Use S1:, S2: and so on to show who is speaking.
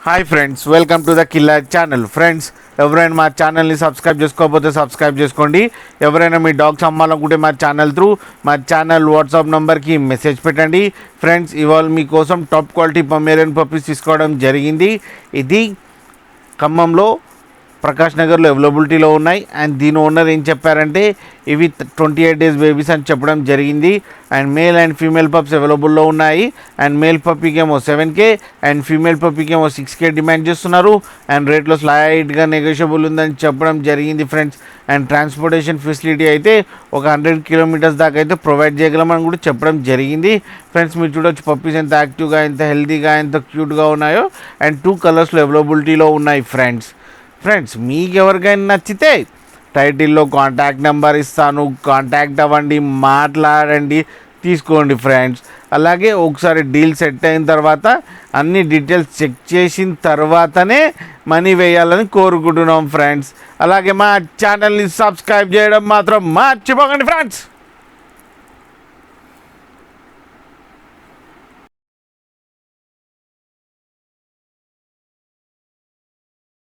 S1: Hi friends, welcome to the killer channel. Friends, ఎవరైనా మా ఛానల్ని సబ్స్క్రైబ్ చేసుకోకపోతే సబ్స్క్రైబ్ చేసుకోండి. ఎవరైనా మీ డాగ్స్ అమ్మాలనుకుంటే మా ఛానల్ త్రూ మా ఛానల్ వాట్సాప్ నెంబర్కి మెసేజ్ పెట్టండి. ఫ్రెండ్స్, ఇవాళ మీకోసం టాప్ క్వాలిటీ పొమేరియన్ పప్పీస్ తీసుకోవడం జరిగింది. ఇది ఖమ్మంలో ప్రకాష్ నగర్లో అవైలబిలిటీలో ఉన్నాయి. అండ్ దీని ఓనర్ ఏం చెప్పారంటే ఇవి 28 days బేబీస్ అని చెప్పడం జరిగింది. And male and female pups అవైలబుల్లో ఉన్నాయి. అండ్ మేల్ పప్పీకి ఏమో 7K అండ్ ఫీమేల్ పప్పీకి ఏమో 6K డిమాండ్ చేస్తున్నారు. అండ్ రేట్లో స్లైడ్గా నెగోషియబుల్ ఉందని చెప్పడం జరిగింది ఫ్రెండ్స్. అండ్ ట్రాన్స్పోర్టేషన్ ఫెసిలిటీ అయితే ఒక 100 kilometers దాకా అయితే ప్రొవైడ్ చేయగలమని కూడా చెప్పడం జరిగింది. ఫ్రెండ్స్, మీరు చూడొచ్చు పప్పీస్ ఎంత యాక్టివ్గా, ఎంత హెల్తీగా, ఎంత క్యూట్గా ఉన్నాయో. అండ్ 2 కలర్స్లో అవైలబిలిటీలో ఉన్నాయి ఫ్రెండ్స్, మీకు ఎవరికైనా నచ్చితే టైటిల్లో కాంటాక్ట్ నెంబర్ ఇస్తాను, కాంటాక్ట్ అవ్వండి, మాట్లాడండి, తీసుకోండి ఫ్రెండ్స్. అలాగే ఒకసారి డీల్ సెట్ అయిన తర్వాత అన్ని డీటెయిల్స్ చెక్ చేసిన తర్వాతనే మనీ వేయాలని కోరుకుంటున్నాం ఫ్రెండ్స్. అలాగే మా ఛానల్ని సబ్స్క్రైబ్ చేయడం మాత్రం మర్చిపోకండి ఫ్రెండ్స్.